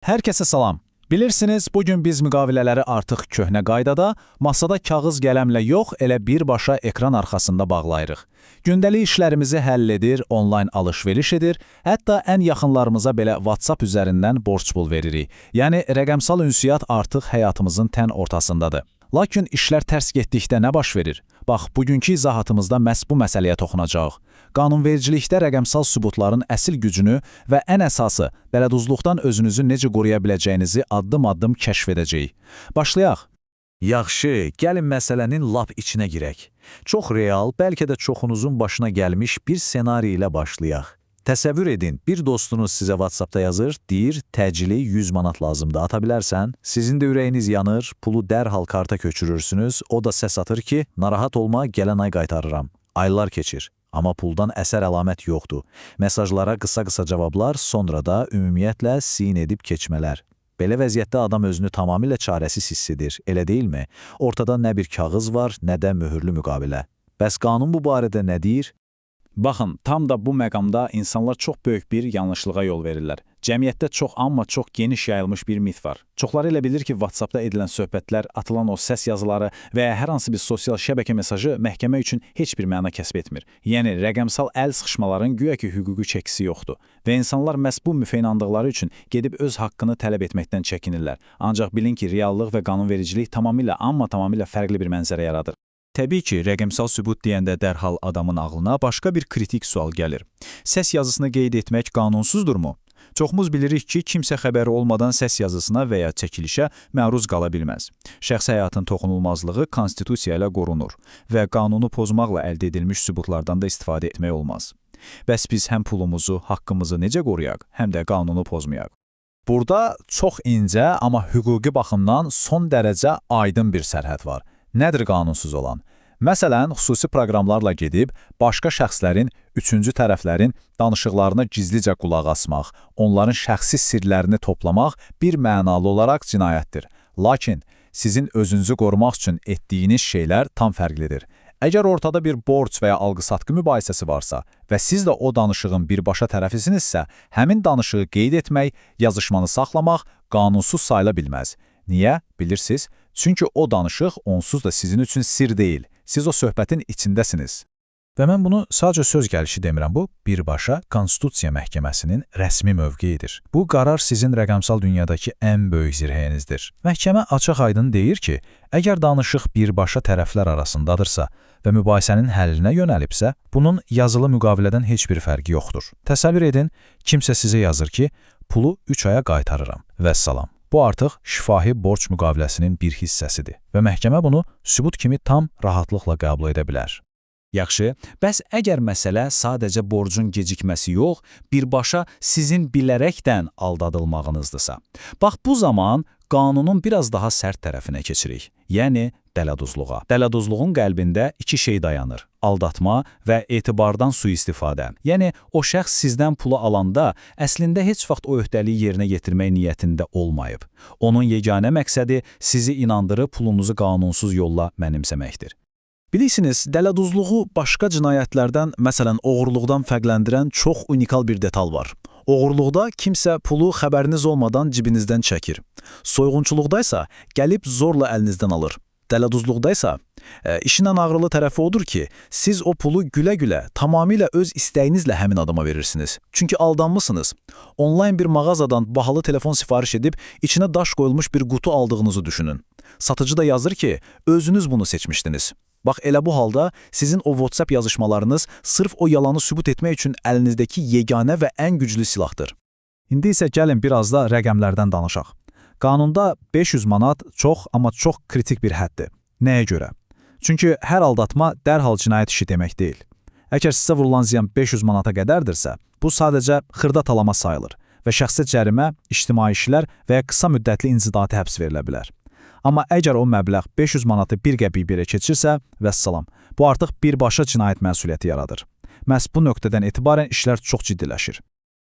Hər kəsə salam. Bilirsiniz, bugün biz müqavilələri artıq köhnə qaydada, masada kağız qələmlə yox, elə birbaşa ekran arxasında bağlayırıq. Gündəlik işlərimizi həll edir, onlayn alış-veriş edir, hətta ən yaxınlarımıza belə WhatsApp üzərindən borc pul veririk. Yəni, rəqəmsal ünsiyyət artıq həyatımızın tən ortasındadır. Lakin işlər tərs getdikdə nə baş verir? Bax, bugünkü izahatımızda məhz bu məsələyə toxunacağıq. Qanunvericilikdə rəqəmsal sübutların əsl gücünü və ən əsası, bələduzluqdan özünüzü necə qoruya biləcəyinizi addım-addım kəşf edəcəyik. Başlayaq. Yaxşı, gəlin məsələnin lap içinə girək. Çox real, bəlkə də çoxunuzun başına gəlmiş bir senari ilə başlayaq. Təsəvvür edin, bir dostunuz sizə WhatsAppda yazır, deyir, təcili 100 manat lazımdır, ata bilərsən. Sizin də ürəyiniz yanır, pulu dərhal karta köçürürsünüz, o da səs atır ki, narahat olma, gələn ay qaytarıram. Aylar keçir, amma puldan əsər əlamət yoxdur. Mesajlara qısa-qısa cavablar, sonra da ümumiyyətlə sin edib keçmələr. Belə vəziyyətdə adam özünü tamamilə çarəsiz hiss edir, elə deyilmi? Ortada nə bir kağız var, nə də möhürlü müqavilə. Bəs qanun bu barədə nə deyir? Baxın, tam da bu məqamda insanlar çox böyük bir yanlışlığa yol verirlər. Cəmiyyətdə çox amma çox geniş yayılmış bir mit var. Çoxları elə bilir ki, WhatsAppda edilən söhbətlər, atılan o səs yazıları və ya hər hansı bir sosial şəbəkə mesajı məhkəmə üçün heç bir məna kəsb etmir. Yəni, rəqəmsal əl sıxışmaların güya ki, hüquqi çəkisi yoxdur. Və insanlar məhz bu müfə inandıqları üçün gedib öz haqqını tələb etməkdən çəkinirlər. Ancaq bilin ki, reallıq və qanunvericilik tamamilə fərqli bir mənzərə yaradır. Təbii ki, rəqəmsal sübut deyəndə dərhal adamın ağlına başqa bir kritik sual gəlir. Səs yazısını qeyd etmək qanunsuzdur-mu? Çoxumuz bilirik ki, kimsə xəbəri olmadan səs yazısına və ya çəkilişə məruz qala bilməz. Şəxsi həyatın toxunulmazlığı konstitusiya ilə qorunur və qanunu pozmaqla əldə edilmiş sübutlardan da istifadə etmək olmaz. Bəs biz həm pulumuzu, haqqımızı necə qoruyaq, həm də qanunu pozmayaq? Burada çox incə, amma hüquqi baxımdan son dərəcə aydın bir sərhəd var. Nədir qanunsuz olan? Məsələn, xüsusi proqramlarla gedib, başqa şəxslərin, üçüncü tərəflərin danışıqlarına gizlicə qulaq asmaq, onların şəxsi sirlərini toplamaq bir mənalı olaraq cinayətdir. Lakin sizin özünüzü qorumaq üçün etdiyiniz şeylər tam fərqlidir. Əgər ortada bir borc və ya alqı-satqı mübahisəsi varsa və siz də o danışığın birbaşa tərəfisinizsə, həmin danışığı qeyd etmək, yazışmanı saxlamaq qanunsuz sayıla bilməz. Niyə? Bilirsiniz? Çünki o danışıq onsuz da sizin üçün sir deyil. Siz o söhbətin içindəsiniz. Və mən bunu sadəcə söz gəlişi demirəm, bu birbaşa Konstitusiya Məhkəməsinin rəsmi mövqeyidir. Bu qərar sizin rəqəmsal dünyadakı ən böyük zirhəyinizdir. Məhkəmə açıq-aydın deyir ki, əgər danışıq birbaşa tərəflər arasındadırsa və mübahisənin həllinə yönəlibsə, bunun yazılı müqavilədən heç bir fərqi yoxdur. Təsəvvür edin, kimsə sizə yazır ki, pulu 3 aya qaytarıram. Vəssalam. Bu artıq şifahi borc müqaviləsinin bir hissəsidir və məhkəmə bunu sübut kimi tam rahatlıqla qəbul edə bilər. Yaxşı, bəs əgər məsələ sadəcə borcun gecikməsi yox, birbaşa sizin bilərəkdən aldadılmağınızdırsa, bax bu zaman qanunun biraz daha sərt tərəfinə keçirik, yəni dələduzluğa. Dələduzluğun qəlbində iki şey dayanır, aldatma və etibardan sui-istifadə. Yəni, o şəxs sizdən pulu alanda əslində heç vaxt o öhdəliyi yerinə yetirmək niyyətində olmayıb. Onun yeganə məqsədi sizi inandırıb pulunuzu qanunsuz yolla mənimsəməkdir. Bilirsiniz, dələduzluğu başqa cinayətlərdən, məsələn, oğurluqdan fərqləndirən çox unikal bir detal var. Oğurluqda kimsə pulu xəbəriniz olmadan cibinizdən çəkir. Soyğunçuluqda isə gəlib zorla əlinizdən alır. Dələduzluqda isə işin ən ağrılı tərəfi odur ki, siz o pulu gülə-gülə, tamamilə öz istəyinizlə həmin adama verirsiniz. Çünki aldanmısınız. Onlayn bir mağazadan bahalı telefon sifariş edib, içinə daş qoyulmuş bir qutu aldığınızı düşünün. Satıcı da yazır ki, özünüz bunu seçmişdiniz. Bax, elə bu halda sizin o WhatsApp yazışmalarınız sırf o yalanı sübut etmək üçün əlinizdəki yeganə və ən güclü silahdır. İndi isə gəlin biraz da rəqəmlərdən danışaq. Qanunda 500 manat çox, amma çox kritik bir həddir. Nəyə görə? Çünki hər aldatma dərhal cinayət işi demək deyil. Əgər sizə vurulan ziyan 500 manata qədərdirsə, bu sadəcə xırda talama sayılır və şəxsə cərimə, ictimai işlər və ya qısa müddətli inzidati həbs verilə bilər. Amma əgər o məbləğ 500 manatı bir qəpik belə keçirsə, vəssalam, bu artıq birbaşa cinayət məsuliyyəti yaradır. Məhz bu nöqtədən etibarən işlər çox ciddiləşir.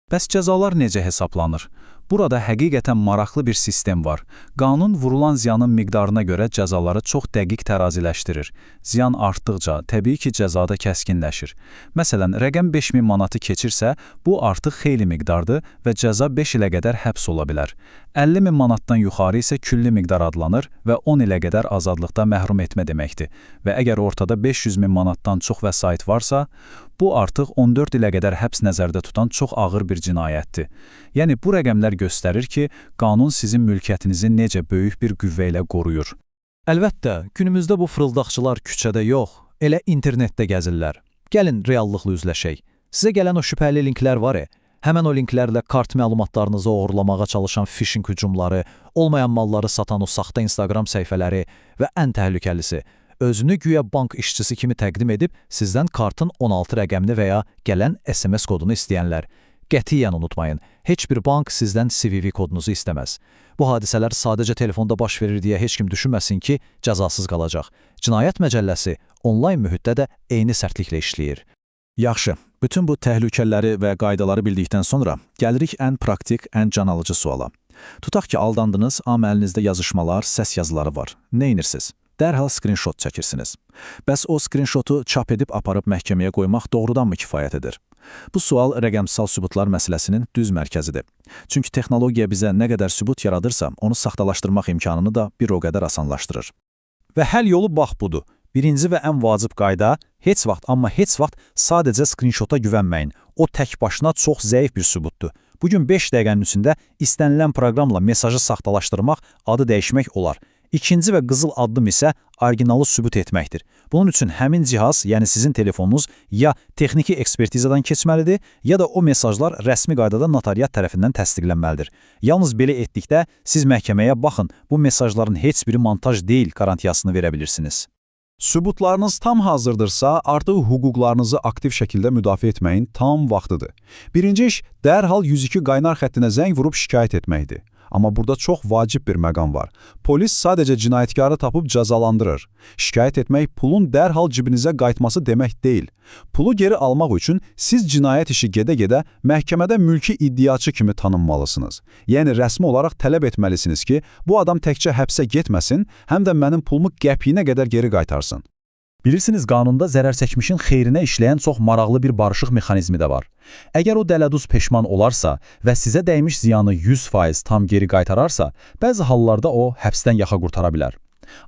Bəs cəzalar necə hesablanır? Burada həqiqətən maraqlı bir sistem var. Qanun vurulan ziyanın miqdarına görə cəzaları çox dəqiq təraziləşdirir. Ziyan artdıqca təbii ki, cəzada kəskinləşir. Məsələn, rəqəm 5000 manatı keçirsə, bu artıq xeyli miqdardır və cəza 5 ilə qədər həbs ola bilər. 50 min manatdan yuxarı isə külli miqdar adlanır və 10 ilə qədər azadlıqda məhrum etmə deməkdir. Və əgər ortada 500 min manatdan çox vəsait varsa, bu artıq 14 ilə qədər həbs nəzərdə tutan çox ağır bir cinayətdir. Yəni, bu rəqəmlər göstərir ki, qanun sizin mülkiyyətinizi necə böyük bir qüvvə ilə qoruyur. Əlbəttə, günümüzdə bu fırıldaqçılar küçədə yox, elə internetdə gəzirlər. Gəlin reallıqla üzləşək. Sizə gələn o şübhəli linklər var həmən o linklərlə kart məlumatlarınızı oğurlamağa çalışan phishing hücumları, olmayan malları satan o saxta Instagram səhifələri və ən təhlükəlisi, özünü güya bank işçisi kimi təqdim edib sizdən kartın 16 rəqəmini və ya gələn SMS kodunu istəyənlər. Qətiyyən unutmayın, heç bir bank sizdən CVV kodunuzu istəməz. Bu hadisələr sadəcə telefonda baş verir deyə heç kim düşünməsin ki, cəzasız qalacaq. Cinayət Məcəlləsi onlayn mühitdə də eyni sərtliklə işləyir. Yaxşı, bütün bu təhlükələri və qaydaları bildikdən sonra gəlirik ən praktik, ən can alıcı suala. Tutaq ki, aldandınız, amma əlinizdə yazışmalar, səs yazıları var. Nə edirsiniz? Dərhal screenshot çəkirsiniz. Bəs o screenshotu çap edib aparıb məhkəməyə qoymaq doğrudanmı kifayət edir? Bu sual rəqəmsal sübutlar məsələsinin düz mərkəzidir. Çünki texnologiya bizə nə qədər sübut yaradırsa, onu saxtalaşdırmaq imkanını da bir o qədər asanlaşdırır. Və həll yolu bax budur. Birinci və ən vacib qayda, heç vaxt, amma heç vaxt sadəcə screenshota güvənməyin. O tək başına çox zəif bir sübutdur. Bugün 5 dəqiqənin içində istənilən proqramla mesajı saxtalaşdırmaq, adı dəyişmək olar. İkinci və qızıl addım isə originalı sübut etməkdir. Bunun üçün həmin cihaz, yəni sizin telefonunuz ya texniki ekspertizadan keçməlidir, ya da o mesajlar rəsmi qaydada notariat tərəfindən təsdiqlənməlidir. Yalnız belə etdikdə siz məhkəməyə baxın, bu mesajların heç biri montaj deyil qarantiyasını verə bilirsiniz. Sübutlarınız tam hazırdırsa, artıq hüquqlarınızı aktiv şəkildə müdafiə etməyin tam vaxtıdır. Birinci iş, dərhal 102 qaynar xəttinə zəng vurub şikayət etməkdir. Amma burada çox vacib bir məqam var. Polis sadəcə cinayətkarı tapıb cəzalandırır. Şikayət etmək pulun dərhal cibinizə qayıtması demək deyil. Pulu geri almaq üçün siz cinayət işi gedə-gedə məhkəmədə mülki iddiaçı kimi tanınmalısınız. Yəni rəsmi olaraq tələb etməlisiniz ki, bu adam təkcə həbsə getməsin, həm də mənim pulumu qəpiyinə qədər geri qaytarsın. Bilirsiniz, qanunda zərər çəkmişin xeyrinə işləyən çox maraqlı bir barışıq mexanizmi də var. Əgər o dələduz peşman olarsa və sizə dəymiş ziyanı 100% tam geri qaytararsa, bəzi hallarda o həbsdən yaxa qurtara bilər.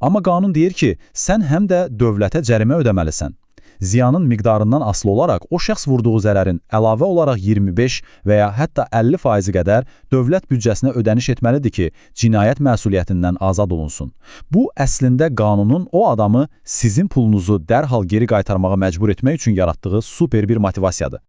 Amma qanun deyir ki, sən həm də dövlətə cərimə ödəməlisən. Ziyanın miqdarından asılı olaraq o şəxs vurduğu zərərin əlavə olaraq 25 və ya hətta 50% qədər dövlət büdcəsinə ödəniş etməlidir ki, cinayət məsuliyyətindən azad olunsun. Bu, əslində qanunun o adamı sizin pulunuzu dərhal geri qaytarmağa məcbur etmək üçün yaratdığı super bir motivasiyadır.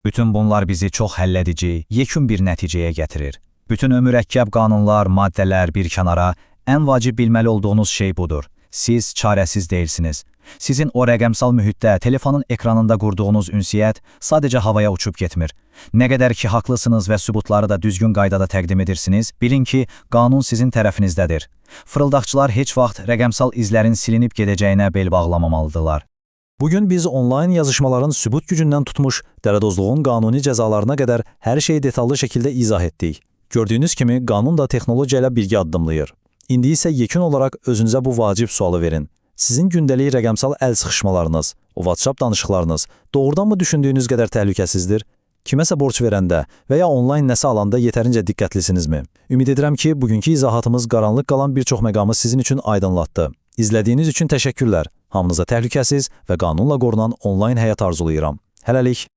Bütün bunlar bizi çox həlledici, yekun bir nəticəyə gətirir. Bütün o mürəkkəb qanunlar, maddələr bir kənara, ən vacib bilməli olduğunuz şey budur. Siz çarəsiz deyilsiniz. Sizin o rəqəmsal mühitdə, telefonun ekranında qurduğunuz ünsiyyət sadəcə havaya uçub getmir. Nə qədər ki, haqlısınız və sübutları da düzgün qaydada təqdim edirsiniz, bilin ki, qanun sizin tərəfinizdədir. Fırıldaqçılar heç vaxt rəqəmsal izlərin silinib gedəcəyinə bel bağlamamalıdırlar. Bugün biz onlayn yazışmaların sübut gücündən tutmuş, dələdozluğun qanuni cəzalarına qədər hər şeyi detallı şəkildə izah etdik. Gördüyünüz kimi, qanun da texnologiya ilə birgə addımlayır. İndi isə yekun olaraq özünüzə bu vacib sualı verin. Sizin gündəlik rəqəmsal əl sıxışmalarınız, o WhatsApp danışıqlarınız doğrudanmı düşündüyünüz qədər təhlükəsizdir? Kiməsə borc verəndə və ya onlayn nəsə alanda yetərincə diqqətlisinizmi? Ümid edirəm ki, bugünkü izahatımız qaranlıq qalan bir çox məqamı sizin üçün aydınlatdı. İzlədiyiniz üçün təşəkkürlər. Hamınıza təhlükəsiz və qanunla qorunan onlayn həyat arzulayıram. Hələlik.